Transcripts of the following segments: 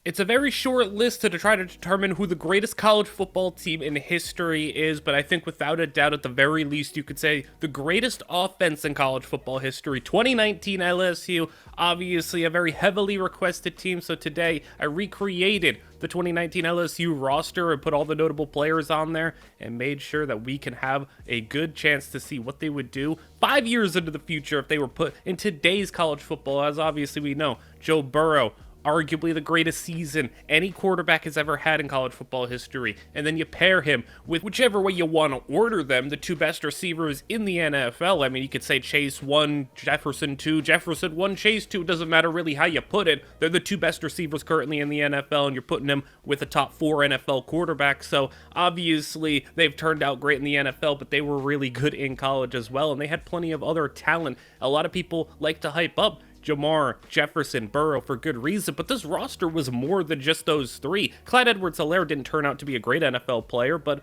It's a very short list to try to determine who the greatest college football team in history is, but I think without a doubt, at the very least, you could say the greatest offense in college football history. 2019 LSU, obviously a very heavily requested team, so today I recreated the 2019 LSU roster and put all the notable players on there and made sure that we can have a good chance to see what they would do 5 years into the future if they were put in today's college football. As obviously we know, Joe Burrow, arguably the greatest season any quarterback has ever had in college football history. And then you pair him with whichever way you want to order them, the two best receivers in the NFL. I mean, you could say Chase 1, Jefferson 2, Jefferson 1, Chase 2. It doesn't matter really how you put it. They're the two best receivers currently in the NFL, and you're putting them with the top 4 NFL quarterbacks. So obviously they've turned out great in the NFL, but they were really good in college as well, and they had plenty of other talent. A lot of people like to hype up Jamar, Jefferson, Burrow for good reason, but this roster was more than just those three. Clyde Edwards-Helaire didn't turn out to be a great NFL player, but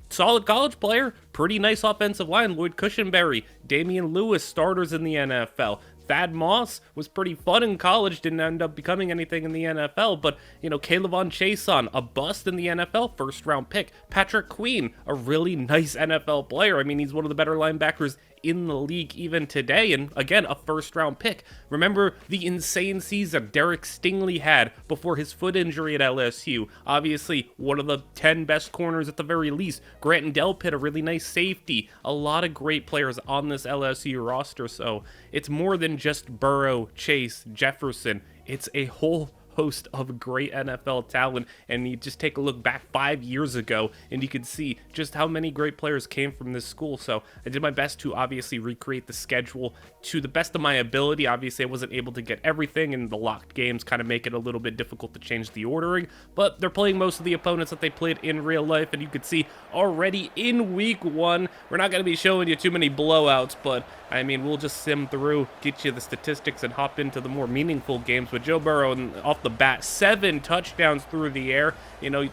solid college player, pretty nice offensive line. Lloyd Cushenberry, Damian Lewis, starters in the NFL. Thad Moss was pretty fun in college, didn't end up becoming anything in the NFL, but, Kayvon Chason, a bust in the NFL, first-round pick. Patrick Queen, a really nice NFL player. I mean, he's one of the better linebackers in the league even today, and again, a first-round pick. Remember the insane season Derek Stingley had before his foot injury at LSU. Obviously, one of the 10 best corners at the very least. Grant Delpit, a really nice safety. A lot of great players on this LSU roster, so it's more than just Burrow, Chase, Jefferson. It's a whole host of great NFL talent, and you just take a look back 5 years ago and you can see just how many great players came from this school. So I did my best to obviously recreate the schedule to the best of my ability. Obviously I wasn't able to get everything, and the locked games kind of make it a little bit difficult to change the ordering, but they're playing most of the opponents that they played in real life, and you could see already in week 1, we're not going to be showing you too many blowouts, but I mean, we'll just sim through, get you the statistics, and hop into the more meaningful games. With Joe Burrow, and off the bat, 7 touchdowns through the air.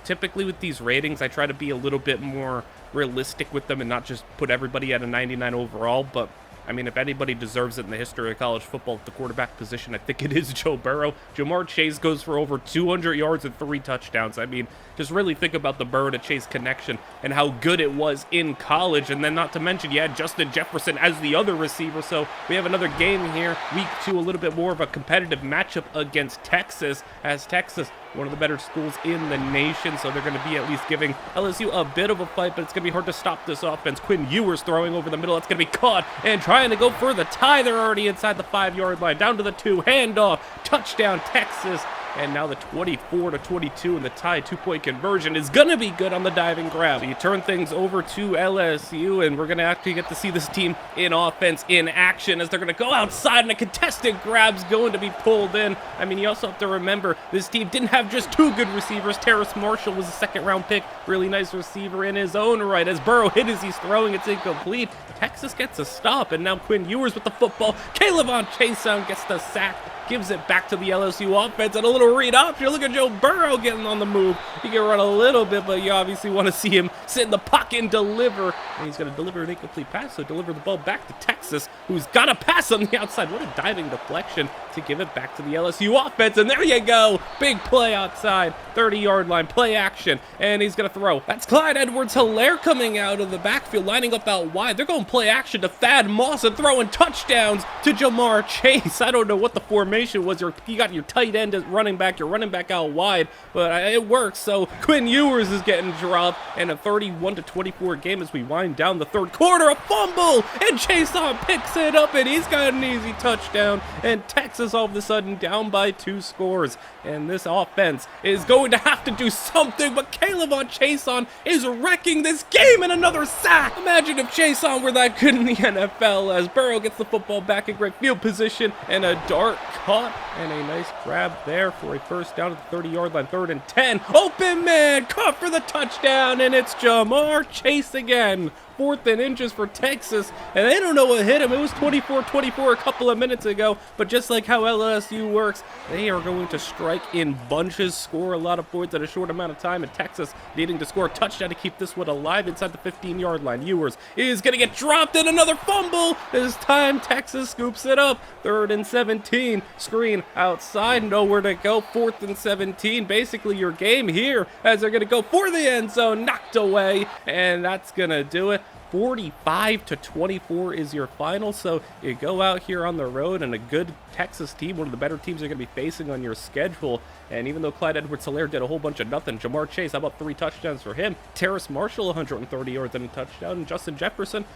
Typically with these ratings, I try to be a little bit more realistic with them and not just put everybody at a 99 overall, but I mean, if anybody deserves it in the history of college football at the quarterback position, I think it is Joe Burrow. Jamar Chase goes for over 200 yards and 3 touchdowns. I mean, just really think about the Burrow to Chase connection and how good it was in college. And then not to mention, you had Justin Jefferson as the other receiver. So we have another game here, week 2, a little bit more of a competitive matchup against Texas, as Texas, one of the better schools in the nation, so they're going to be at least giving LSU a bit of a fight, but it's going to be hard to stop this offense. Quinn Ewers throwing over the middle. That's going to be caught and trying to go for the tie. They're already inside the 5-yard line. Down to the 2. Handoff. Touchdown, Texas. And now the 24-22 and the tie 2-point conversion is going to be good on the diving grab. So you turn things over to LSU, and we're going to actually get to see this team in offense in action as they're going to go outside, and a contested grab's going to be pulled in. I mean, you also have to remember this team didn't have just 2 good receivers. Terrace Marshall was a second-round pick, really nice receiver in his own right. As Burrow hit as he's throwing, it's incomplete. Texas gets a stop, and now Quinn Ewers with the football. Kayvon Chason gets the sack, gives it back to the LSU offense, and a little read option. Look at Joe Burrow getting on the move. He can run a little bit, but you obviously want to see him sit in the pocket and deliver. And he's going to deliver an incomplete pass, so deliver the ball back to Texas, who's got a pass on the outside. What a diving deflection to give it back to the LSU offense. And there you go. Big play outside, 30-yard line, play action, and he's going to throw. That's Clyde Edwards-Helaire coming out of the backfield, lining up out wide. They're going play action to Thad Moss and throwing touchdowns to Jamar Chase. I don't know what the formation was. You got your tight end as running back, your running back out wide, but it works. So Quinn Ewers is getting dropped, and a 31-24 game as we wind down the third quarter. A fumble, and Chason picks it up, and he's got an easy touchdown, and Texas all of a sudden down by 2 scores. And this offense is going to have to do something, but Kayvon Chason is wrecking this game, and another sack. Imagine if Chason were that good in the NFL, as Burrow gets the football back in great field position, and a dart caught, and a nice grab there for a first down at the 30-yard line, 3rd and 10. Open man, caught for the touchdown, and it's Jamar Chase again. 4th and inches for Texas, and they don't know what hit him. It was 24-24 a couple of minutes ago, but just like how LSU works, they are going to strike in bunches, score a lot of points in a short amount of time, and Texas needing to score a touchdown to keep this one alive inside the 15-yard line. Ewers is going to get dropped, and another fumble. This time Texas scoops it up. 3rd and 17, screen outside, nowhere to go. 4th and 17, basically your game here, as they're going to go for the end zone, knocked away, and that's going to do it. 45-24 is your final, so you go out here on the road, and a good Texas team, one of the better teams you're going to be facing on your schedule. And even though Clyde Edwards-Helaire did a whole bunch of nothing, Jamar Chase, how about 3 touchdowns for him? Terrace Marshall, 130 yards and a touchdown, and Justin Jefferson,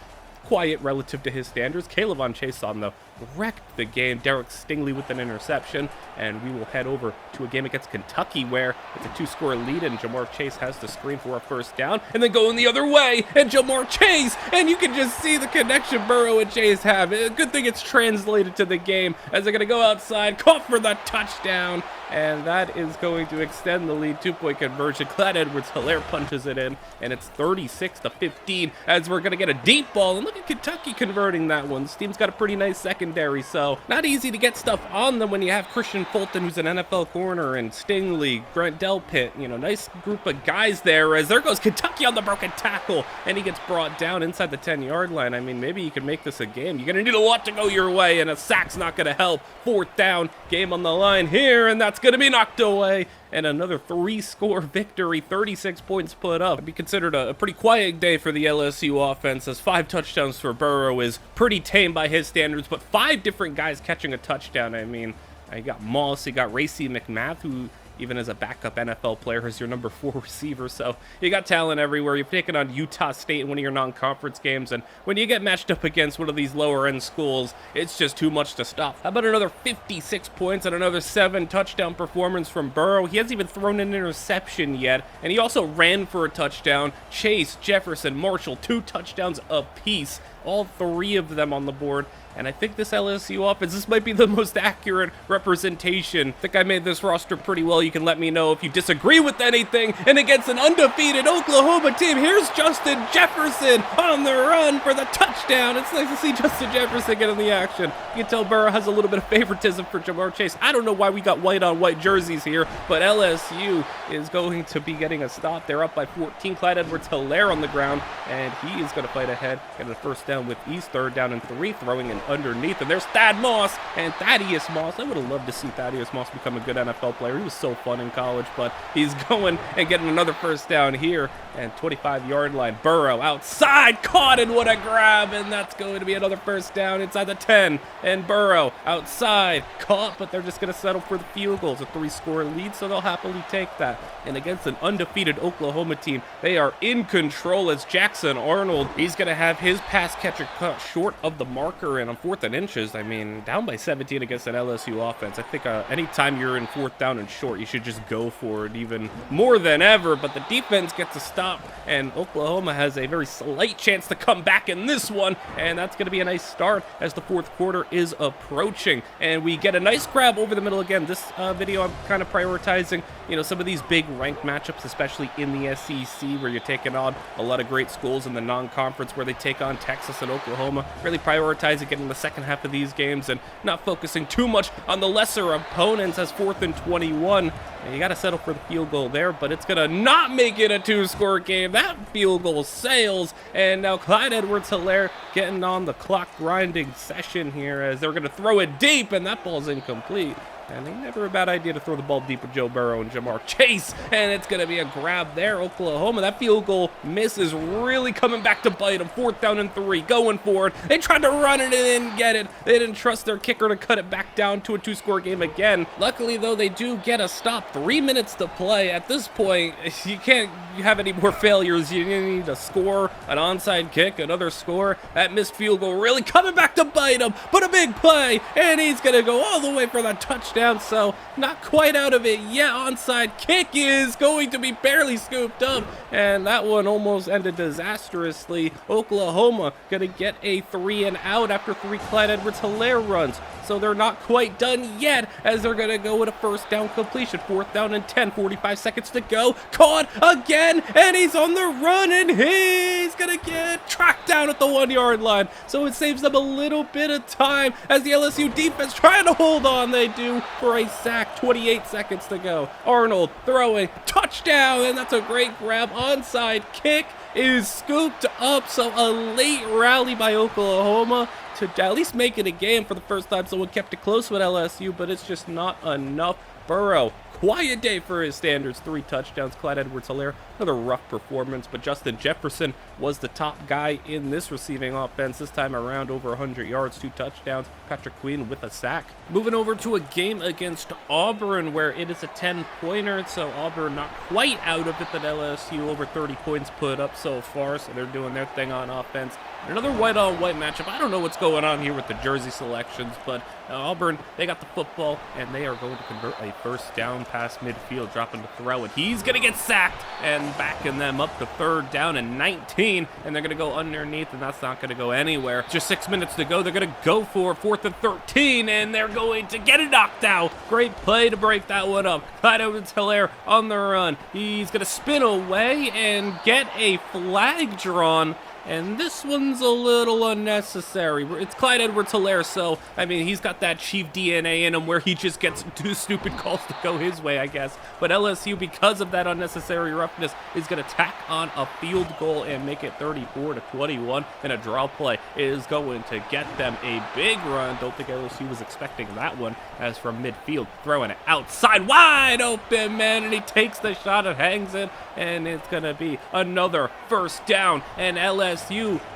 quiet relative to his standards. Kayvon Chaisson, though, wrecked the game. Derek Stingley with an interception, and we will head over to a game against Kentucky where it's a 2-score lead, and Jamar Chase has to screen for a first down, and then going the other way, and Jamar Chase, and you can just see the connection Burrow and Chase have. Good thing it's translated to the game, as they're going to go outside, caught for the touchdown, and that is going to extend the lead. 2-point conversion. Clyde Edwards-Helaire punches it in, and it's 36-15 as we're going to get a deep ball, and look at Kentucky converting that one. This team's got a pretty nice secondary, so not easy to get stuff on them when you have Christian Fulton, who's an NFL corner, and Stingley, Grant Delpit, nice group of guys there, as there goes Kentucky on the broken tackle, and he gets brought down inside the 10-yard line. I mean, maybe you can make this a game. You're going to need a lot to go your way, and a sack's not going to help. 4th down, game on the line here, and that's going to be knocked away. And another 3-score victory, 36 points put up. It'd be considered a pretty quiet day for the LSU offense, as 5 touchdowns for Burrow is pretty tame by his standards, but 5 different guys catching a touchdown. I mean, you got Moss, you got Racey McMath, who even as a backup NFL player is your number 4 receiver, so you got talent everywhere. You're taking on Utah State in one of your non-conference games, and when you get matched up against one of these lower-end schools, it's just too much to stop. How about another 56 points and another 7 touchdown performance from Burrow? He hasn't even thrown an interception yet, and he also ran for a touchdown. Chase, Jefferson, Marshall, 2 touchdowns apiece, all 3 of them on the board. And I think this LSU offense, this might be the most accurate representation. I think I made this roster pretty well. You can let me know if you disagree with anything. And against an undefeated Oklahoma team, here's Justin Jefferson on the run for the touchdown. It's nice to see Justin Jefferson get in the action. You can tell Burrow has a little bit of favoritism for Jamar Chase. I don't know why we got white-on-white jerseys here, but LSU is going to be getting a stop. They're up by 14. Clyde Edwards-Helaire on the ground, and he is going to fight ahead. Get a first down with ease. 3rd down and 3, throwing an underneath, and there's Thad Moss and Thaddeus Moss. I would have loved to see Thaddeus Moss become a good NFL player. He was so fun in college, but he's going and getting another first down here, and 25-yard line. Burrow outside, caught, and what a grab, and that's going to be another first down inside the 10, and Burrow outside, caught, but they're just going to settle for the field goal. It's a 3-score lead, so they'll happily take that. And against an undefeated Oklahoma team, they are in control as Jackson Arnold, he's going to have his pass catcher cut short of the marker, and on 4th and inches, I mean, down by 17 against an LSU offense. I think anytime you're in 4th down and short, you should just go for it even more than ever, but the defense gets a stop, and Oklahoma has a very slight chance to come back in this one, and that's going to be a nice start as the 4th quarter is approaching, and we get a nice grab over the middle again. This video, I'm kind of prioritizing, some of these big ranked matchups, especially in the SEC, where you're taking on a lot of great schools in the non-conference where they take on Texas and Oklahoma. Really prioritizing getting the second half of these games and not focusing too much on the lesser opponents as 4th and 21. And you got to settle for the field goal there, but it's going to not make it a 2-score game. That field goal sails, and now Clyde Edwards-Helaire getting on the clock grinding session here as they're going to throw it deep, and that ball's incomplete. And it's never a bad idea to throw the ball deep with Joe Burrow and Jamar Chase. And it's going to be a grab there. Oklahoma, that field goal miss is really coming back to bite them. 4th down and 3, going for it. They tried to run it and didn't get it. They didn't trust their kicker to cut it back down to a 2-score game again. Luckily, though, they do get a stop. 3 minutes to play. At this point, you can't have any more failures. You need to score, an onside kick, another score. That missed field goal really coming back to bite him. But a big play, and he's going to go all the way for that touchdown. So not quite out of it yet. Onside kick is going to be barely scooped up, and that one almost ended disastrously. Oklahoma going to get a 3 and out after 3 Clyde Edwards-Helaire runs. so they're not quite done yet, as they're going to go with a first down completion. 4th down and 10, 45 seconds to go. Caught again, and he's on the run, and he's going to get tracked down at the 1-yard line. So it saves them a little bit of time as the LSU defense trying to hold on. They do for a sack. 28 seconds to go. Arnold throwing, touchdown, and that's a great grab. Onside kick is scooped up, so a late rally by Oklahoma to at least make it a game. For the first time someone kept it close with LSU, but it's just not enough. Burrow, quiet day for his standards. 3 touchdowns. Clyde Edwards-Helaire, another rough performance, but Justin Jefferson was the top guy in this receiving offense. This time around, over 100 yards, 2 touchdowns. Patrick Queen with a sack. Moving over to a game against Auburn, where it is a 10-pointer, so Auburn not quite out of it, but LSU over 30 points put up so far, so they're doing their thing on offense. Another white-on-white matchup. I don't know what's going on here with the jersey selections, but Auburn, they got the football, and they are going to convert a first down past midfield, dropping to throw it. He's going to get sacked, and backing them up to 3rd down and 19, and they're going to go underneath, and that's not going to go anywhere. Just 6 minutes to go. They're going to go for 4th and 13, and they're going to get it knocked out. Great play to break that one up. Clyde Edwards-Helaire on the run. He's going to spin away and get a flag drawn. And this one's a little unnecessary. It's Clyde Edwards-Helaire, so, I mean, he's got that Chief DNA in him where he just gets 2 stupid calls to go his way, I guess. But LSU, because of that unnecessary roughness, is going to tack on a field goal and make it 34-21. And a draw play is going to get them a big run. Don't think LSU was expecting that one, as from midfield, throwing it outside, wide open, man. And he takes the shot and hangs it. And it's going to be another first down. And LSU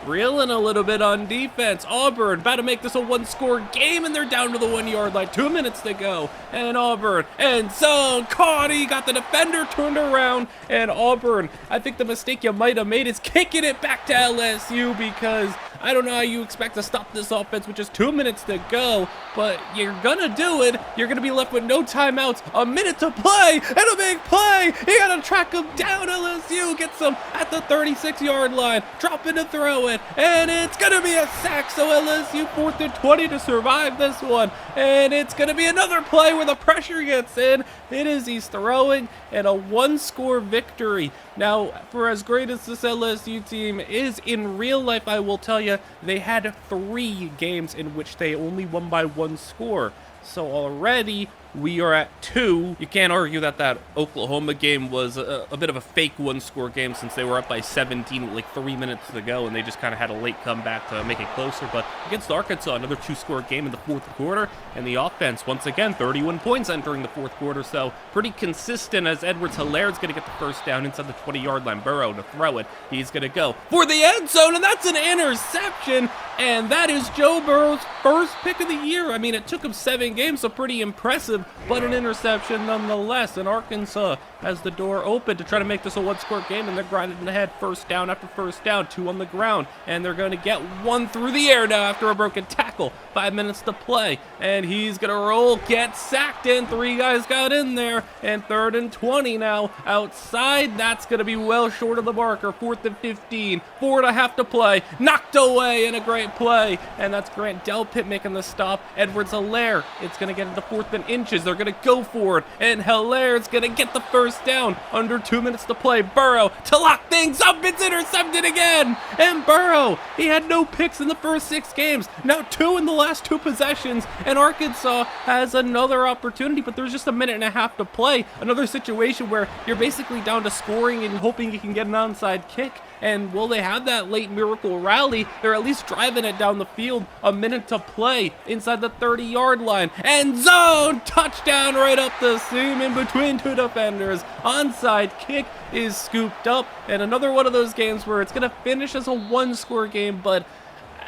reeling a little bit on defense. Auburn about to make this a 1-score game, and they're down to the 1-yard line. 2 minutes to go. And Auburn, end zone, caught. He got the defender turned around. And Auburn, I think the mistake you might have made is kicking it back to LSU, because I don't know how you expect to stop this offense with just 2 minutes to go, but you're gonna do it. You're gonna be left with no timeouts, a minute to play, and a big play. You gotta track him down. LSU gets him at the 36-yard line, dropping to throw it, and it's gonna be a sack. So LSU 4th and 20 to survive this one, and it's gonna be another play where the pressure gets in. He's throwing, and a 1-score victory. Now, for as great as this LSU team is in real life, I will tell you, they had 3 games in which they only won by 1 score. So already we are at 2. You can't argue that that Oklahoma game was a bit of a fake 1-score game, since they were up by 17 with like 3 minutes to go, and they just kind of had a late comeback to make it closer. But against Arkansas, another 2-score game in the 4th quarter, and the offense, once again, 31 points entering the 4th quarter. So pretty consistent, as Edwards-Helaire is going to get the first down inside the 20-yard line. Burrow to throw it. He's going to go for the end zone, and that's an interception. And that is Joe Burrow's first pick of the year. I mean, it took him 7 games, so pretty impressive, but an interception nonetheless. And Arkansas has the door open to try to make this a 1-score game, and they're grinding ahead, first down after first down, 2 on the ground, and they're going to get 1 through the air now after a broken tackle. 5 minutes to play, and he's going to roll, get sacked, and 3 guys got in there, and 3rd and 20 now outside. That's going to be well short of the marker. 4th and 15, 4.5 to play, knocked away, and a great play, and that's Grant Delpit making the stop. Edwards-Helaire, it's going to get into 4th and inches. They're going to go for it, and Hilaire's going to get the first down. Under 2 minutes to play. Burrow to lock things up. It's intercepted again, and Burrow, he had no picks in the first 6 games, now 2 in the last 2 possessions, and Arkansas has another opportunity, but there's just a minute and a half to play. Another situation where you're basically down to scoring and hoping you can get an onside kick. And will they have that late miracle rally? They're at least driving it down the field. A minute to play inside the 30-yard line. End zone! Touchdown right up the seam in between 2 defenders. Onside kick is scooped up. And another one of those games where it's going to finish as a 1-score game, but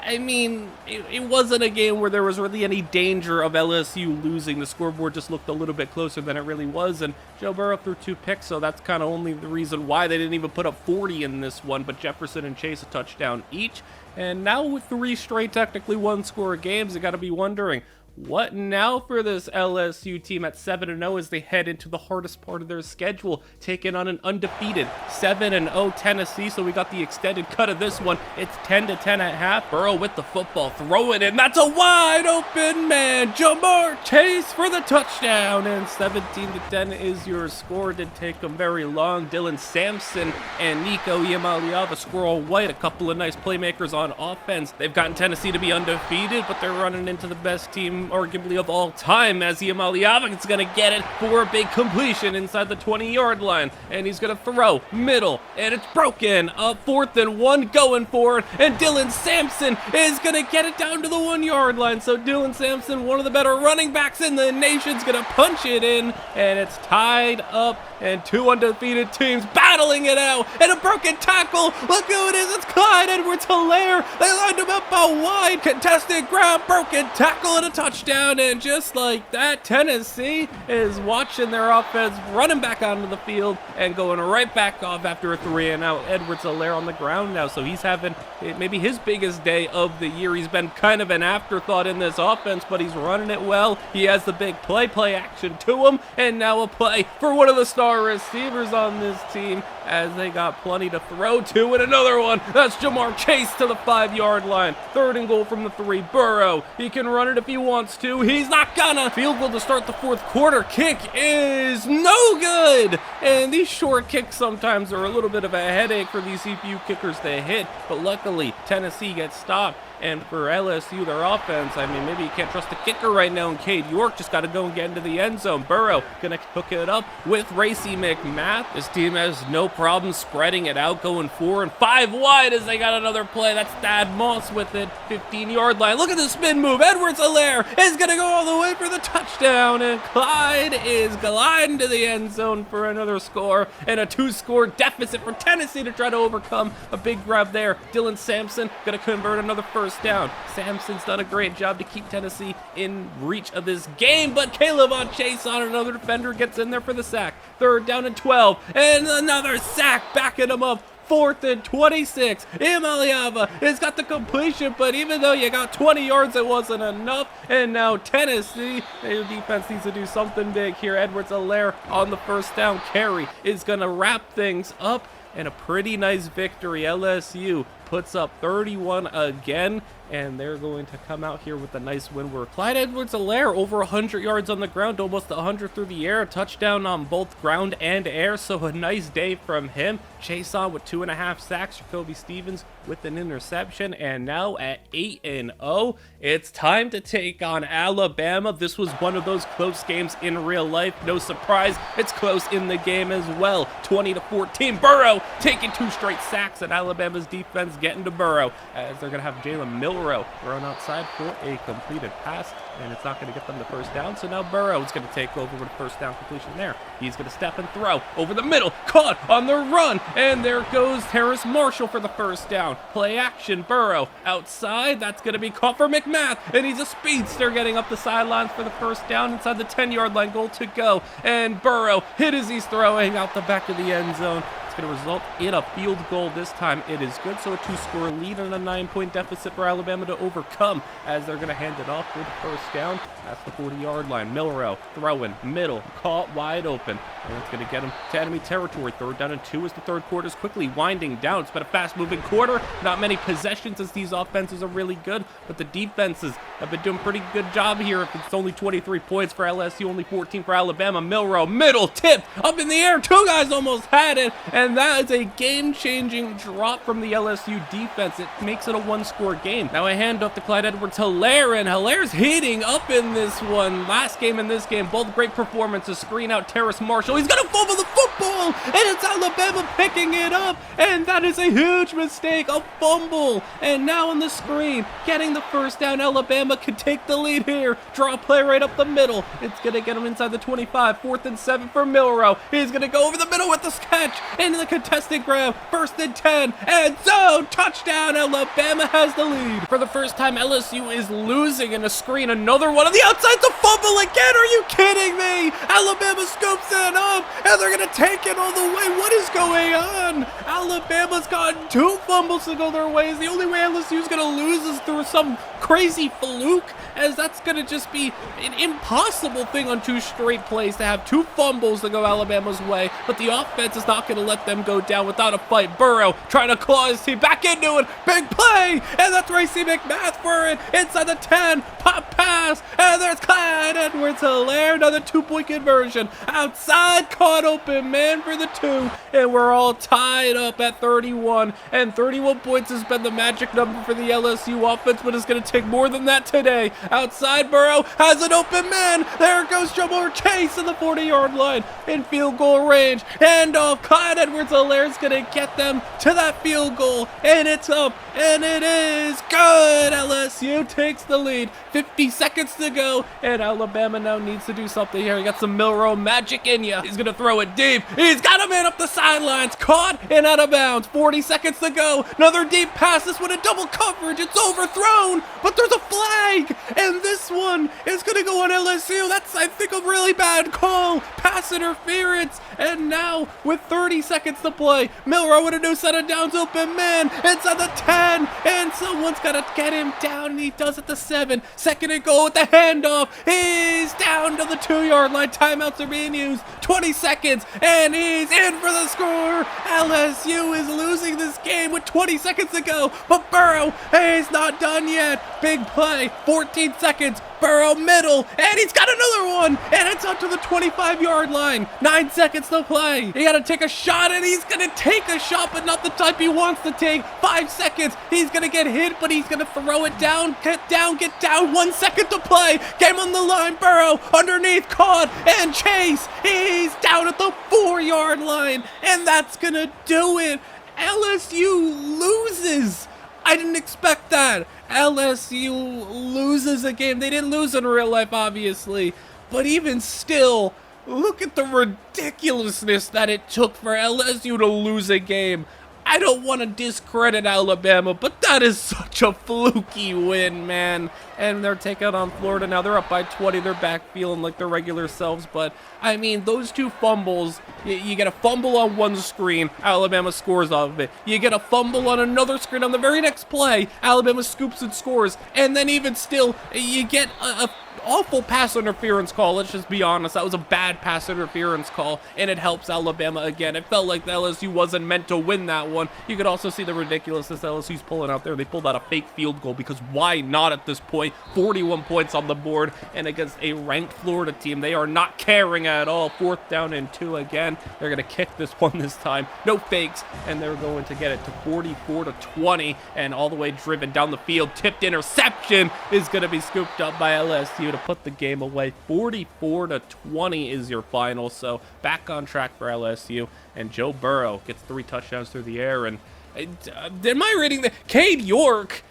I mean, it wasn't a game where there was really any danger of LSU losing. The scoreboard just looked a little bit closer than it really was, and Joe Burrow threw 2 picks, so that's kind of only the reason why they didn't even put up 40 in this one, but Jefferson and Chase a touchdown each. And now with 3 straight technically 1-score games, you got to be wondering, What now for this LSU team at 7-0 as they head into the hardest part of their schedule, taking on an undefeated 7-0 Tennessee. So we got the extended cut of this one. It's 10-10 at half. Burrow with the football, throwing it. That's a wide open man. Jamar Chase for the touchdown, and 17-10 is your score. Didn't take them very long. Dylan Sampson and Nico Iamaleava, Squirrel White, a couple of nice playmakers on offense. They've gotten Tennessee to be undefeated, but they're running into the best team arguably of all time, as Iamaleava is going to get it for a big completion inside the 20-yard line, and he's going to throw middle, and it's broken. A 4th and 1 going for it, and Dylan Sampson is going to get it down to the 1-yard line. So Dylan Sampson, one of the better running backs in the nation, is going to punch it in, and it's tied up, and two undefeated teams battling it out, and a broken tackle. Look who it is. It's Clyde Edwards-Helaire. They lined him up a wide contested ground, broken tackle, and a touchdown. And just like that, Tennessee is watching their offense running back onto the field and going right back off after a 3-and-out. Edwards-Helaire on the ground now, so he's having maybe his biggest day of the year. He's been kind of an afterthought in this offense, but he's running it well. He has the big play action to him, and now a play for one of the star receivers on this team, as they got plenty to throw to, and another one. That's Jamar Chase to the 5-yard line. 3rd and goal from the 3. Burrow, he can run it if he wants to. He's not gonna. Field goal to start the 4th quarter. Kick is no good, and these short kicks sometimes are a little bit of a headache for these CPU kickers to hit, but luckily Tennessee gets stopped. And for LSU, their offense, I mean, maybe you can't trust the kicker right now, and Cade York just got to go and get into the end zone. Burrow going to hook it up with Racy McMath. This team has no problem spreading it out, going 4 and 5 wide as they got another play. That's Thad Moss with it, 15-yard line. Look at the spin move. Edwards-Helaire is going to go all the way for the touchdown, and Clyde is gliding to the end zone for another score, and a 2-score deficit for Tennessee to try to overcome. A big grab there. Dylan Sampson going to convert another first down. Sampson's done a great job to keep Tennessee in reach of this game, but Caleb on Chase on another defender gets in there for the sack. 3rd down and 12, and another sack backing him up. 4th and 26. Iamaleava has got the completion, but even though you got 20 yards, it wasn't enough. And now Tennessee, their defense needs to do something big here. Edwards-Helaire on the first down carry is going to wrap things up, and a pretty nice victory. LSU puts up 31 again, and they're going to come out here with a nice win where Clyde Edwards-Helaire over 100 yards on the ground, almost 100 through the air, a touchdown on both ground and air, so a nice day from him. Chase on with 2.5 sacks, Jacoby Stevens with an interception, and now at 8-0, it's time to take on Alabama. This was one of those close games in real life. No surprise, it's close in the game as well. 20-14, Burrow taking 2 straight sacks, and Alabama's defense getting to Burrow, as they're going to have Jalen Milrow run outside for a completed pass, and it's not going to get them the first down, so now Burrow is going to take over with a first down completion there. He's going to step and throw over the middle, caught on the run, and there goes Terrace Marshall for the first down. Play action, Burrow outside, that's going to be caught for McMath, and he's a speedster getting up the sidelines for the first down inside the 10-yard line, goal to go, and Burrow hit as he's throwing out the back of the end zone. Going to result in a field goal this time. It is good, so a 2-score lead and a 9-point deficit for Alabama to overcome, as they're going to hand it off with the first down. That's the 40-yard line. Milrow throwing middle, caught wide open, and it's going to get him to enemy territory. 3rd down and 2 as the 3rd quarter is quickly winding down. It's been a fast-moving quarter. Not many possessions as these offenses are really good, but the defenses have been doing a pretty good job here. If it's only 23 points for LSU, only 14 for Alabama. Milrow, middle, tip, up in the air. 2 guys almost had it, and that is a game-changing drop from the LSU defense. It makes it a 1-score game. Now I hand off to Clyde Edwards-Helaire, and Hilaire's hitting up in this one. Last game and this game, both great performances. Screen out Terrace Marshall. He's going to fumble the football, and it's Alabama picking it up, and that is a huge mistake, a fumble. And now on the screen, getting the first down. Alabama can take the lead here. Draw play right up the middle. It's going to get him inside the 25. 4th and 7 for Milrow. He's going to go over the middle with the catch, and the contested grab, 1st and 10, and zone, touchdown, Alabama has the lead. For the first time, LSU is losing in a screen. Another one on the outside, it's a fumble again, are you kidding me? Alabama scoops it up, and they're going to take it all the way. What is going on? Alabama's gotten 2 fumbles to go their ways. The only way LSU is going to lose is through some crazy fluke, as that's going to just be an impossible thing on 2 straight plays to have 2 fumbles to go Alabama's way, but the offense is not going to let them go down without a fight. Burrow trying to claw his team back into it, big play, and that's Tracy McMath for it, inside the 10, pop pass, and there's Clyde Edwards-Helaire, another 2-point conversion, outside, caught open man for the 2, and we're all tied up at 31, and 31 points has been the magic number for the LSU offense, but it's going to take more than that today. Outside, Burrow has an open man, there goes Jamar Chase in the 40-yard line, in field goal range, and off, Clyde Edwards-Helaire is going to get them to that field goal, and it's up, and it is good. LSU takes the lead, 50 seconds to go, and Alabama now needs to do something here. He got some Milrow magic in ya. He's gonna throw it deep. He's got a man up the sidelines, caught and out of bounds. 40 seconds to go. Another deep pass. This one in double coverage. It's overthrown, but there's a flag, and this one is gonna go on LSU. That's, I think, a really bad call. Pass interference, and now with 30 seconds to play, Milrow with a new set of downs, open man inside the 10, and someone's got to get him down, and he does at the 7. Second and goal with the handoff. He's down to the 2-yard line. Timeouts are being used. 20 seconds, and he's in for the score. LSU is losing this game with 20 seconds to go, but Burrow is not done yet. Big play, 14 seconds. Burrow middle, and he's got another one, and it's up to the 25-yard line. 9 seconds to play. He got to take a shot, and he's going to take a shot, but not the type he wants to take. 5 seconds. He's going to get hit, but he's going to throw it down. Get down, get down. 1 second to play. Game on the line. Burrow underneath, caught, and Chase. He's down at the 4-yard line, and that's going to do it. LSU loses. I didn't expect that. LSU loses a game. They didn't lose in real life, obviously, but even still, look at the ridiculousness that it took for LSU to lose a game. I don't want to discredit Alabama, but that is such a fluky win, man. And they're taking on Florida now. They're up by 20. They're back feeling like their regular selves. But, I mean, those 2 fumbles, you get a fumble on one screen, Alabama scores off of it. You get a fumble on another screen on the very next play, Alabama scoops and scores. And then even still, you get a awful pass interference call. Let's just be honest. That was a bad pass interference call, and it helps Alabama again. It felt like the LSU wasn't meant to win that one. You could also see the ridiculousness LSU's pulling out there. They pulled out a fake field goal because why not at this point? 41 points on the board, and against a ranked Florida team, they are not caring at all. 4th down and 2 again. They're going to kick this one this time. No fakes, and they're going to get it to 44-20, and all the way driven down the field. Tipped interception is going to be scooped up by LSU to put the game away. 44-20 is your final, so back on track for LSU, and Joe Burrow gets 3 touchdowns through the air, and am I reading that? Cade York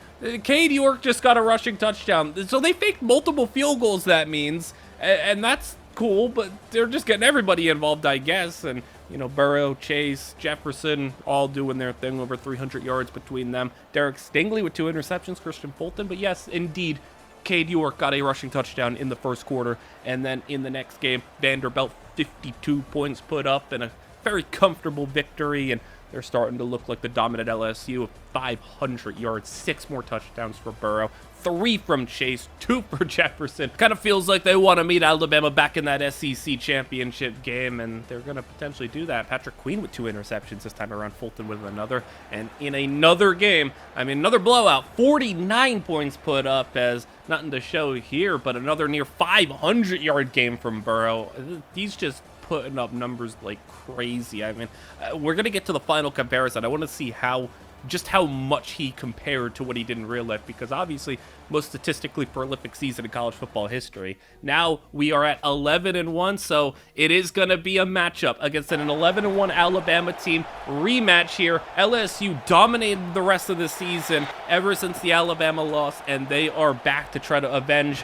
just got a rushing touchdown, so they faked multiple field goals, that means, and that's cool, but they're just getting everybody involved, I guess, and you know, Burrow, Chase, Jefferson, all doing their thing, over 300 yards between them. Derek Stingley with 2 interceptions, Christian Fulton, but yes, indeed, Cade York got a rushing touchdown in the first quarter, and then in the next game, Vanderbilt, 52 points put up, and a very comfortable victory, and they're starting to look like the dominant LSU. 500 yards, 6 more touchdowns for Burrow, 3 from Chase, 2 for Jefferson. Kind of feels like they want to meet Alabama back in that SEC championship game, and they're going to potentially do that. Patrick Queen with 2 interceptions this time around, Fulton with another. And in another game, I mean, another blowout, 49 points put up, as nothing to show here, but another near 500-yard game from Burrow. He's just putting up numbers like crazy. I mean, we're going to get to the final comparison. I want to see just how much he compared to what he did in real life, because obviously most statistically prolific season in college football history. Now we are at 11-1, so it is going to be a matchup against an 11-1 Alabama team. Rematch here. LSU dominated the rest of the season ever since the Alabama loss, and they are back to try to avenge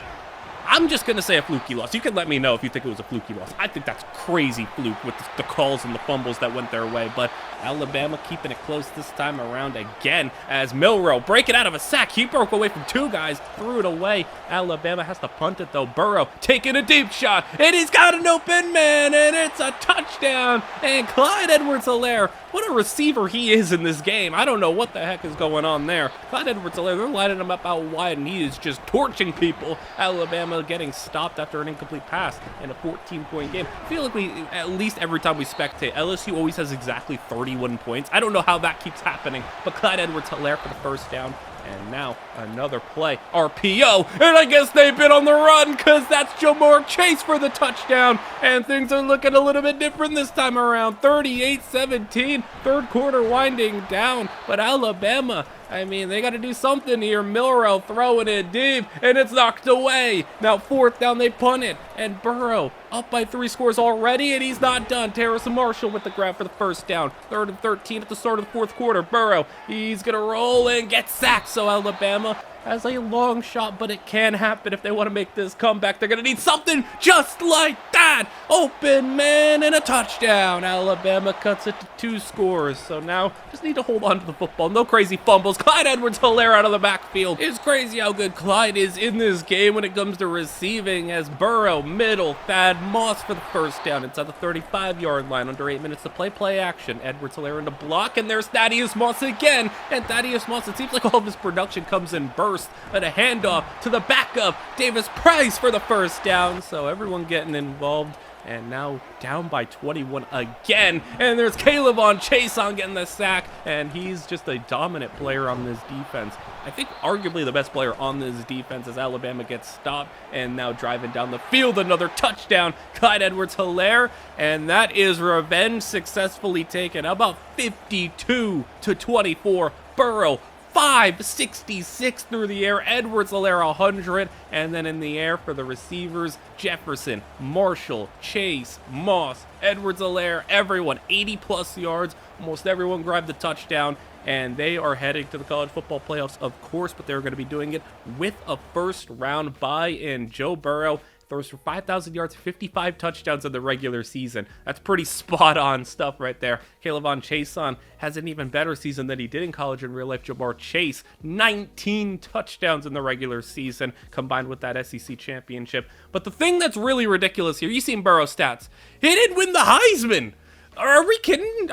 I'm just going to say a fluky loss. You can let me know if you think it was a fluky loss. I think that's crazy fluke with the calls and the fumbles that went their way. But Alabama keeping it close this time around again as Milroe breaking out of a sack. He broke away from two guys, threw it away. Alabama has to punt it, though. Burrow taking a deep shot, and he's got an open man, and it's a touchdown. And Clyde Edwards-Helaire, what a receiver he is in this game. I don't know what the heck is going on there. Clyde Edwards-Helaire, they're lining him up out wide, and he is just torching people. Alabama getting stopped after an incomplete pass in a 14-point game. I feel like at least every time we spectate, LSU always has exactly 31 points. I don't know how that keeps happening, but Clyde Edwards-Helaire for the first down. And now another play, RPO, and I guess they've been on the run because that's Jamar Chase for the touchdown. And things are looking a little bit different this time around. 38-17, third quarter winding down, but Alabama, I mean, they got to do something here. Milroe throwing it deep, and it's knocked away. Now fourth down, they punt it, and Burrow up by 3 scores already, and he's not done. Terrace Marshall with the grab for the first down. 3rd and 13 at the start of the fourth quarter. Burrow, he's going to roll and get sacked, so Alabama has a long shot, but it can happen if they want to make this comeback. They're going to need something just like that. Open man and a touchdown. Alabama cuts it to 2 scores. So now just need to hold on to the football. No crazy fumbles. Clyde Edwards-Helaire out of the backfield. It's crazy how good Clyde is in this game when it comes to receiving, as Burrow, middle, Thad Moss for the first down inside the 35-yard line. Under 8 minutes to play. Play action. Edwards-Helaire in the block, and there's Thaddeus Moss again. And Thaddeus Moss, it seems like all of his production comes in bursts. And a handoff to the backup, Davis Price for the first down. So everyone getting involved, and now down by 21 again. And there's K'Lavon Chaisson getting the sack, and he's just a dominant player on this defense. I think arguably the best player on this defense as Alabama gets stopped, and now driving down the field, another touchdown, Clyde Edwards-Helaire, and that is revenge successfully taken. How about 52-24? Burrow 566 through the air, Edwards-Helaire 100, and then in the air for the receivers, Jefferson, Marshall, Chase, Moss, Edwards-Helaire, everyone 80+ yards, almost everyone grabbed the touchdown, and they are heading to the college football playoffs, of course, but they're going to be doing it with a first-round bye in Joe Burrow. Throws for 5,000 yards, 55 touchdowns in the regular season. That's pretty spot-on stuff right there. K'Lavon Chaisson has an even better season than he did in college in real life. Jamar Chase, 19 touchdowns in the regular season, combined with that SEC championship. But the thing that's really ridiculous here, you've seen Burrow's stats. He didn't win the Heisman. Are we kidding?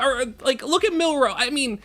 Look at Milroe. I mean,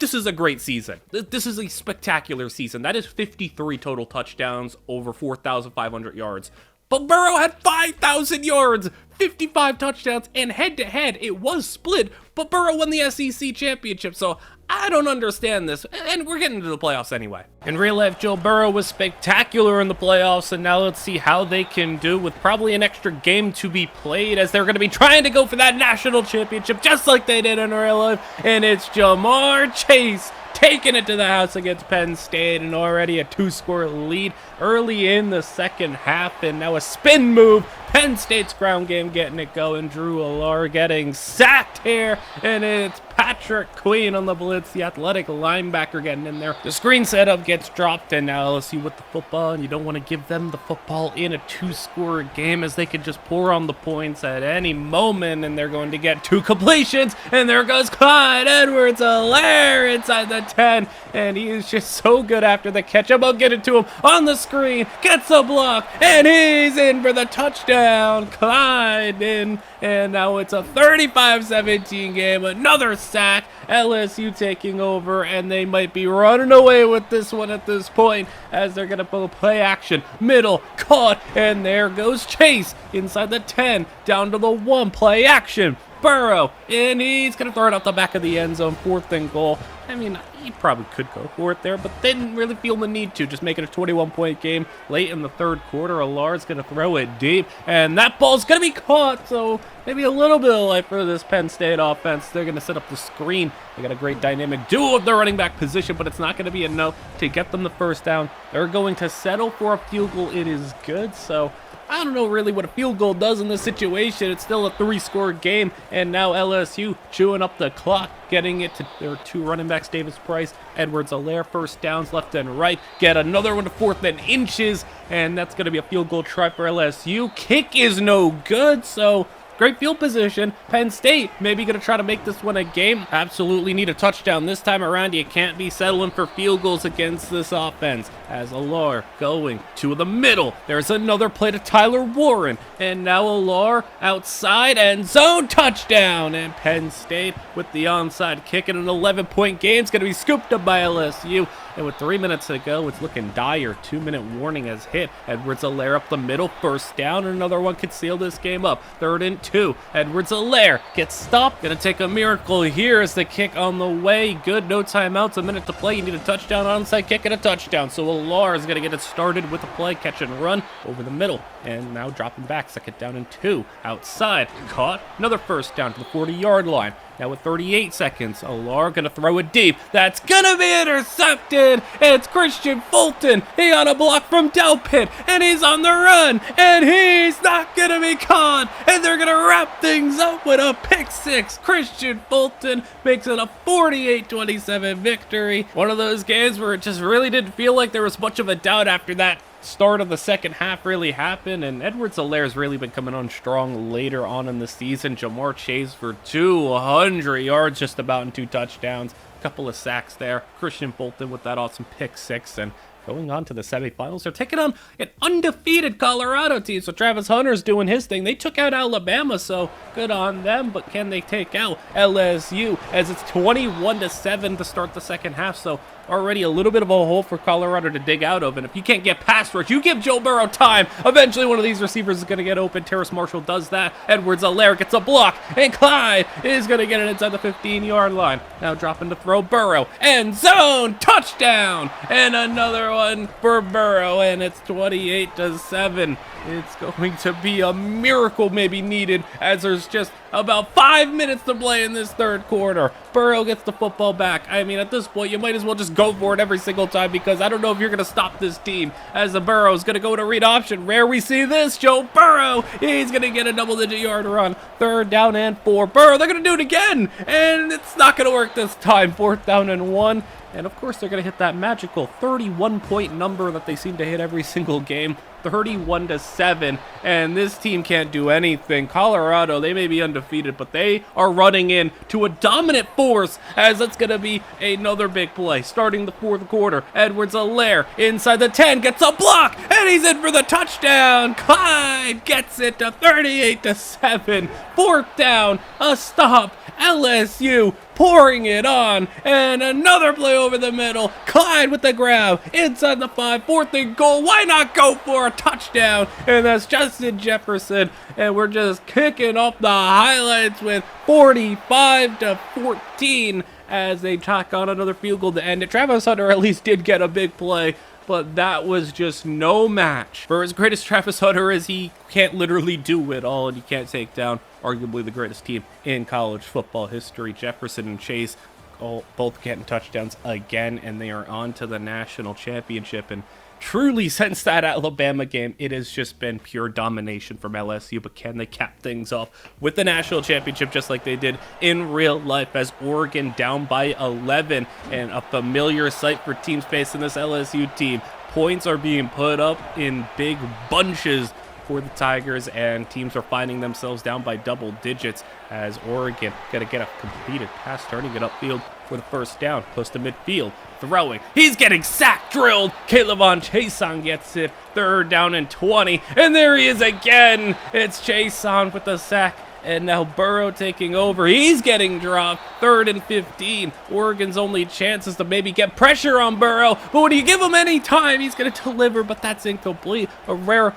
this is a great season. This is a spectacular season. That is 53 total touchdowns, over 4,500 yards. But Burrow had 5,000 yards, 55 touchdowns, and head-to-head, it was split, but Burrow won the SEC championship, so I don't understand this, and we're getting to the playoffs anyway. In real life, Joe Burrow was spectacular in the playoffs, and now let's see how they can do with probably an extra game to be played, as they're going to be trying to go for that national championship, just like they did in real life, and it's Jamar Chase taking it to the house against Penn State, and already a 2-score lead early in the second half, and now a spin move. Penn State's ground game getting it going. Drew Allar getting sacked here, and it's Patrick Queen on the blitz, the athletic linebacker getting in there. The screen setup gets dropped, and now LSU with the football, and you don't want to give them the football in a 2-score game, as they could just pour on the points at any moment, and they're going to get 2 completions, and there goes Clyde Edwards-Helaire inside the 10, and he is just so good after the catch. I'll get it to him on the screen, gets a block, and he's in for the touchdown. Clyde in, and now it's a 35-17 game. Another sack. LSU taking over, and they might be running away with this one at this point, as they're going to pull play action. Middle, caught, and there goes Chase inside the 10, down to the 1, play action. Burrow, and he's going to throw it out the back of the end zone, 4th and goal. I mean, he probably could go for it there, but didn't really feel the need to. Just make it a 21-point game late in the third quarter. Allar's going to throw it deep, and that ball's going to be caught, so maybe a little bit of life for this Penn State offense. They're going to set up the screen. They got a great dynamic duo of the running back position, but it's not going to be enough to get them the first down. They're going to settle for a field goal. It is good, so I don't know really what a field goal does in this situation. It's still a 3-score game, and now LSU chewing up the clock, getting it to their 2 running backs, Davis-Price, Edwards-Helaire, first downs left and right. Get another one to 4th and inches, and that's going to be a field goal try for LSU. Kick is no good, so great field position. Penn State maybe going to try to make this one a game. Absolutely need a touchdown this time around. You can't be settling for field goals against this offense. As Alar going to the middle. There's another play to Tyler Warren. And now Alar outside end zone touchdown. And Penn State with the onside kick in an 11-point game. It's going to be scooped up by LSU. And with 3 minutes to go, it's looking dire. 2-minute warning has hit. Edwards-Helaire up the middle, first down, and another one could seal this game up. 3rd and 2. Edwards-Helaire gets stopped. Gonna take a miracle here as the kick on the way. Good, no timeouts, a minute to play. You need a touchdown, onside kick, and a touchdown. So Alar is gonna get it started with a play, catch and run over the middle. And now dropping back, 2nd down and 2. Outside, caught. Another first down to the 40-yard line. Now with 38 seconds, Alar gonna throw it deep. That's gonna be intercepted. It's Christian Fulton. He got a block from Delpit, and he's on the run, and he's not gonna be caught. And they're gonna wrap things up with a pick 6. Christian Fulton makes it a 48-27 victory. One of those games where it just really didn't feel like there was much of a doubt after that start of the second half really happened, and Edwards-Helaire's really been coming on strong later on in the season. Jamar Chase for 200 yards just about and 2 touchdowns. A couple of sacks there. Christian Fulton with that awesome pick 6, and going on to the semifinals. They're taking on an undefeated Colorado team, so Travis Hunter's doing his thing. They took out Alabama, so good on them, but can they take out LSU as it's 21-7 to start the second half, so already a little bit of a hole for Colorado to dig out of, and if you can't get past rush, you give Joe Burrow time. Eventually one of these receivers is going to get open. Terrace Marshall does that. Edwards-Helaire gets a block, and Clyde is going to get it inside the 15-yard line. Now dropping to throw. Burrow, end zone, touchdown, and another one for Burrow, and it's 28-7. It's going to be a miracle maybe needed as there's just about 5 minutes to play in this third quarter. Burrow gets the football back. I mean, at this point, you might as well just go for it every single time because I don't know if you're going to stop this team as the Burrow is going to go to read option. Rare we see this. Joe Burrow, he's going to get a double-digit yard run. 3rd down and 4. Burrow, they're going to do it again, and it's not going to work this time. 4th down and 1. And of course, they're going to hit that magical 31-point number that they seem to hit every single game. 31-7, and this team can't do anything. Colorado, they may be undefeated, but they are running in to a dominant force as that's going to be another big play. Starting the 4th quarter, Edwards-Helaire inside the 10, gets a block, and he's in for the touchdown. Clyde gets it to 38-7. 4th down, a stop. LSU pouring it on, and another play over the middle. Clyde with the grab inside the 5, 4th and goal. Why not go for a touchdown? And that's Justin Jefferson, and we're just kicking off the highlights with 45-14 as they tack on another field goal to end it. Travis Hunter at least did get a big play, but that was just no match. For as great as Travis Hunter is, he can't literally do it all, and he can't take down arguably the greatest team in college football history. Jefferson and Chase both getting touchdowns again, and they are on to the national championship. And truly, since that Alabama game, it has just been pure domination from LSU. But can they cap things off with the national championship just like they did in real life as Oregon down by 11, and a familiar sight for teams facing this LSU team. Points are being put up in big bunches for the Tigers, and teams are finding themselves down by double digits as Oregon got to get a completed pass, turning it upfield for the first down, close to midfield, throwing. He's getting sack drilled. K'Lavon Chaisson gets it, 3rd down and 20, and there he is again. It's Chaisson with the sack. And now Burrow taking over. He's getting dropped. 3rd and 15. Oregon's only chance is to maybe get pressure on Burrow. But when you give him any time, he's going to deliver. But that's incomplete. A rare,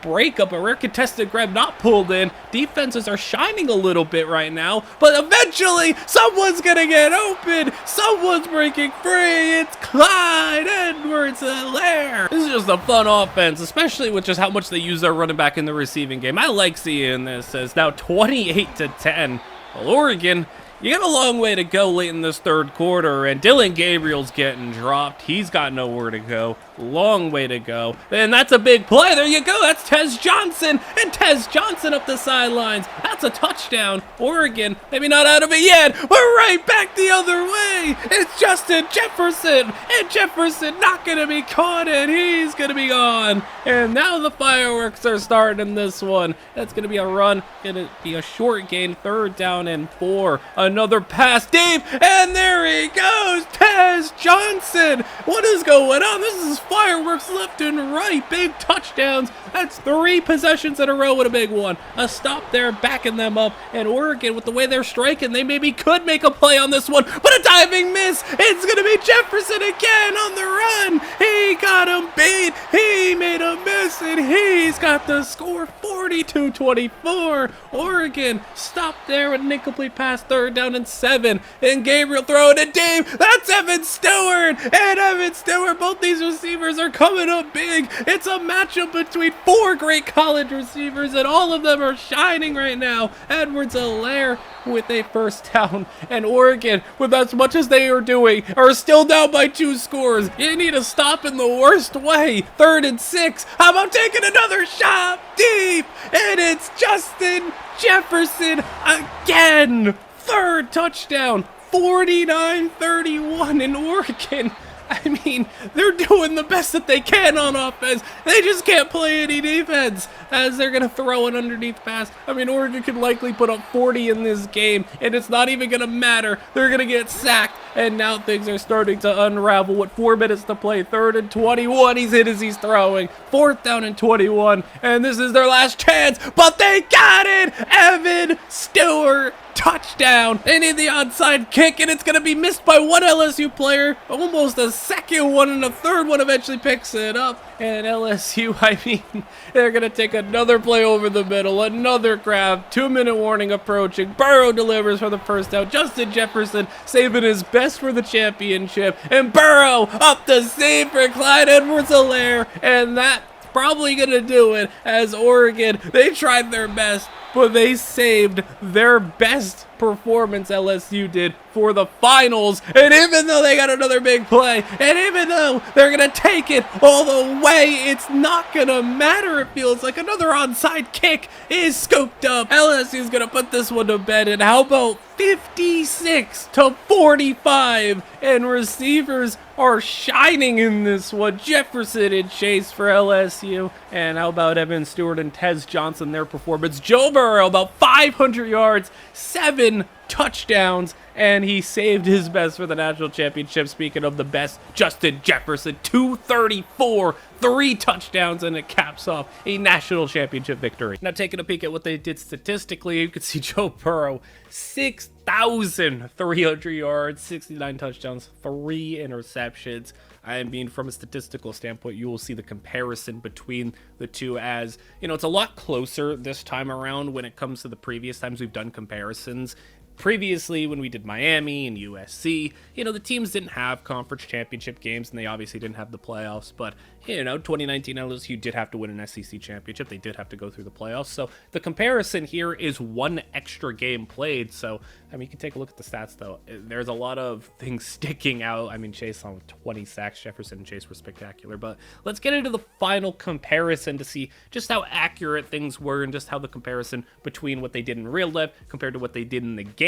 breakup, a rare contested grab not pulled in. Defenses are shining a little bit right now. But eventually, someone's going to get open. Someone's breaking free. It's Clyde Edwards-Helaire. This is just a fun offense, especially with just how much they use their running back in the receiving game. I like seeing this as now 28-10. Well, Oregon, you got a long way to go late in this third quarter, and Dylan Gabriel's getting dropped. He's got nowhere to go. long way to go. And that's a big play. There you go. That's Tez Johnson. And Tez Johnson up the sidelines. That's a touchdown. Oregon, maybe not out of it yet, but right back the other way. It's Justin Jefferson. And Jefferson not going to be caught, and he's going to be gone. And now the fireworks are starting in this one. That's going to be a run. Going to be a short gain. 3rd down and 4. Another pass deep. And there he goes. Tez Johnson. What is going on? This is fireworks left and right. Big touchdowns. That's 3 possessions in a row with a big one. A stop there, backing them up. And Oregon, with the way they're striking, they maybe could make a play on this one, but a diving miss. It's going to be Jefferson again on the run. He got him beat. He made a miss, and he's got the score 42-24. Oregon stopped there with an incomplete pass, 3rd down and 7. And Gabriel throwing it deep. That's Evan Stewart. And Evan Stewart, both these receivers are coming up big. It's a matchup between 4 great college receivers, and all of them are shining right now. Edwards-Helaire with a 1st down, and Oregon, with as much as they are doing, are still down by 2 scores. You need to stop in the worst way. 3rd and 6. How about taking another shot deep? And it's Justin Jefferson again. 3rd touchdown. 49-31 in Oregon. I mean, they're doing the best that they can on offense. They just can't play any defense as they're going to throw an underneath pass. I mean, Oregon could likely put up 40 in this game, and it's not even going to matter. They're going to get sacked, and now things are starting to unravel with 4 minutes to play. 3rd and 21. He's hit as he's throwing. 4th down and 21, and this is their last chance, but they got it! Evan Stewart. Touchdown. They need the onside kick, and it's going to be missed by one LSU player. Almost a 2nd one, and a 3rd one eventually picks it up. And LSU, I mean, they're going to take another play over the middle, another grab, 2-minute warning approaching. Burrow delivers for the 1st down. Justin Jefferson saving his best for the championship. And Burrow up the seam for Clyde Edwards-Helaire. And that's probably going to do it, as Oregon, they tried their best, but they saved their best performance, LSU did, for the finals. And even though they got another big play, and even though they're going to take it all the way, it's not going to matter. It feels like another onside kick is scooped up. LSU's going to put this one to bed, and how about 56-45, and receivers are shining in this one. Jefferson and Chase for LSU, and how about Evan Stewart and Tez Johnson, their performance. Joe Burrow, about 500 yards, 7 touchdowns, and he saved his best for the national championship. Speaking of the best, Justin Jefferson, 234, 3 touchdowns, and it caps off a national championship victory. Now, taking a peek at what they did statistically, you can see Joe Burrow, 6,300 yards, 69 touchdowns, 3 interceptions. I mean, from a statistical standpoint, you will see the comparison between the two, as, you know, it's a lot closer this time around when it comes to the previous times we've done comparisons. Previously, when we did Miami and USC, you know, the teams didn't have conference championship games, and they obviously didn't have the playoffs, but, you know, 2019 LSU did have to win an SEC championship. They did have to go through the playoffs, so the comparison here is 1 extra game played. So, I mean, you can take a look at the stats, though. There's a lot of things sticking out. I mean, Chase on 20 sacks. Jefferson and Chase were spectacular, but let's get into the final comparison to see just how accurate things were, and just how the comparison between what they did in real life compared to what they did in the game,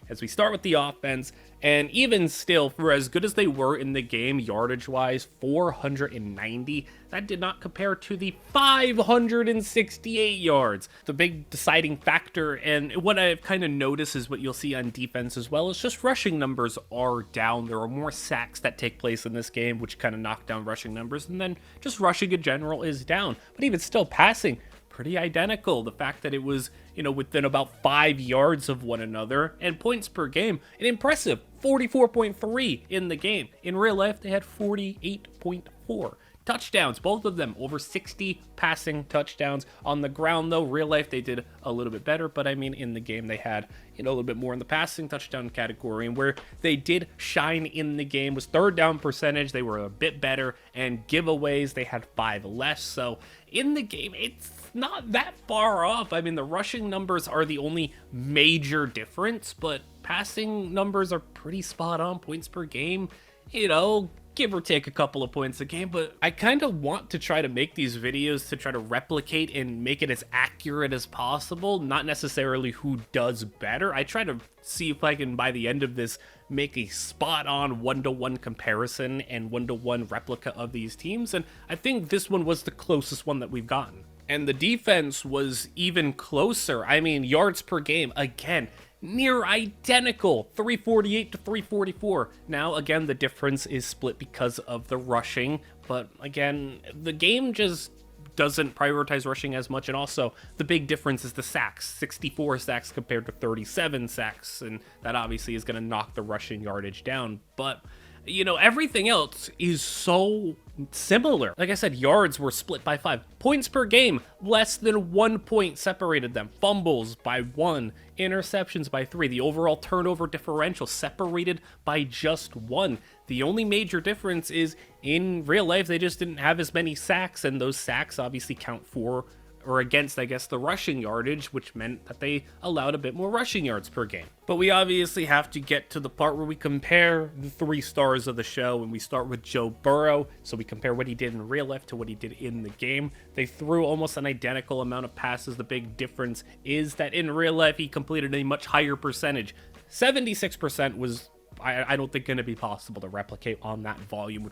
as we start with the offense. And even still, for as good as they were in the game, yardage-wise, 490, that did not compare to the 568 yards. The big deciding factor, and what I've kind of noticed is what you'll see on defense as well, is just rushing numbers are down. There are more sacks that take place in this game, which kind of knock down rushing numbers, and then just rushing in general is down. But even still, passing, pretty identical. The fact that it was, you know, within about 5 yards of one another, and points per game, an impressive 44.3 in the game. In real life, they had 48.4. Touchdowns, both of them over 60 passing touchdowns. On the ground, though, real life, they did a little bit better, but I mean, in the game, they had, you know, a little bit more in the passing touchdown category. And where they did shine in the game was 3rd down percentage. They were a bit better, and giveaways, they had 5 less. So in the game, it's not that far off. I mean, the rushing numbers are the only major difference, but passing numbers are pretty spot on. Points per game, you know, give or take a couple of points a game, but I kind of want to try to make these videos to try to replicate and make it as accurate as possible, not necessarily who does better. I try to see if I can, by the end of this, make a spot-on one-to-one comparison and one-to-one replica of these teams, and I think this one was the closest one that we've gotten. And the defense was even closer. I mean, yards per game, again, near identical, 348 to 344. Now, again, the difference is split because of the rushing, but again, the game just doesn't prioritize rushing as much, and also the big difference is the sacks, 64 sacks compared to 37 sacks, and that obviously is going to knock the rushing yardage down, but you know, everything else is so similar. Like I said, yards were split by 5. Points per game, less than 1 point separated them. Fumbles by 1. Interceptions by 3. The overall turnover differential separated by just 1. The only major difference is in real life, they just didn't have as many sacks, and those sacks obviously count for or against, I guess, the rushing yardage, which meant that they allowed a bit more rushing yards per game. But we obviously have to get to the part where we compare the 3 stars of the show, and we start with Joe Burrow. So we compare what he did in real life to what he did in the game. They threw almost an identical amount of passes. The big difference is that in real life, he completed a much higher percentage. 76% was I don't think going to be possible to replicate on that volume,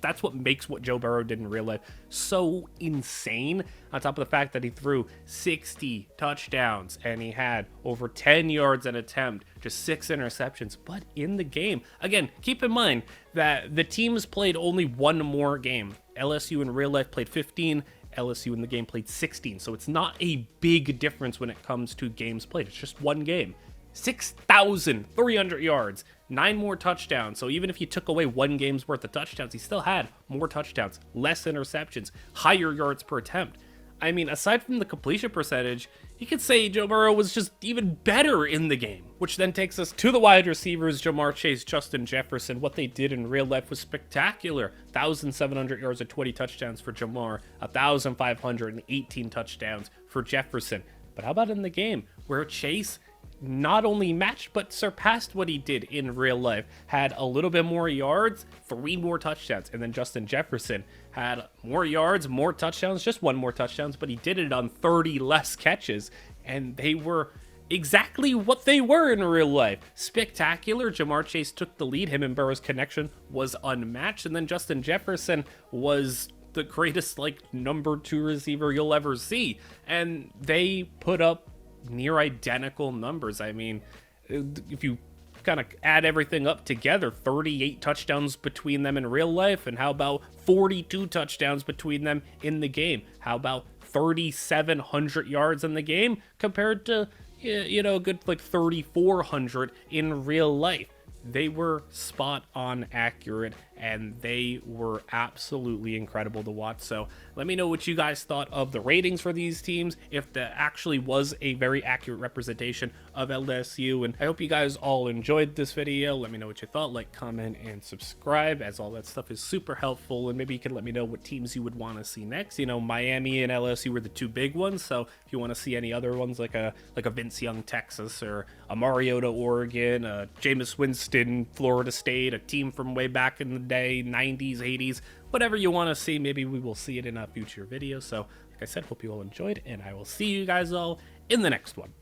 that's what makes what Joe Burrow did in real life so insane, on top of the fact that he threw 60 touchdowns and he had over 10 yards an attempt, just 6 interceptions. But in the game, again, keep in mind that the teams played only one more game. LSU in real life played 15, LSU in the game played 16, so it's not a big difference when it comes to games played. It's just one game. 6,300 yards, 9 more touchdowns. So even if you took away 1 game's worth of touchdowns, he still had more touchdowns, less interceptions, higher yards per attempt. I mean, aside from the completion percentage, you could say Joe Burrow was just even better in the game. Which then takes us to the wide receivers, Jamar Chase, Justin Jefferson. What they did in real life was spectacular. 1,700 yards and 20 touchdowns for Jamar, 1,518 touchdowns for Jefferson. But how about in the game, where Chase not only matched but surpassed what he did in real life, had a little bit more yards, 3 more touchdowns, and then Justin Jefferson had more yards, more touchdowns, just 1 more touchdowns, but he did it on 30 less catches, and they were exactly what they were in real life. Spectacular. Jamar Chase took the lead. Him and Burrow's connection was unmatched, and then Justin Jefferson was the greatest, number 2 receiver you'll ever see, and they put up near identical numbers. I mean, if you kind of add everything up together, 38 touchdowns between them in real life, and how about 42 touchdowns between them in the game? How about 3,700 yards in the game compared to, a good 3,400 in real life? They were spot on accurate, and they were absolutely incredible to watch. So let me know what you guys thought of the ratings for these teams, if that actually was a very accurate representation of LSU. And I hope you guys all enjoyed this video. Let me know what you thought. Like, comment, and subscribe, as all that stuff is super helpful. And maybe you can let me know what teams you would want to see next. Miami and LSU were the 2 big ones, so if you want to see any other ones, like a Vince Young, Texas, or a Mariota, Oregon, a Jameis Winston, Florida State, a team from way back in the day, 90s, 80s, whatever you want to see, maybe we will see it in a future video. So like I said, hope you all enjoyed, and I will see you guys all in the next one.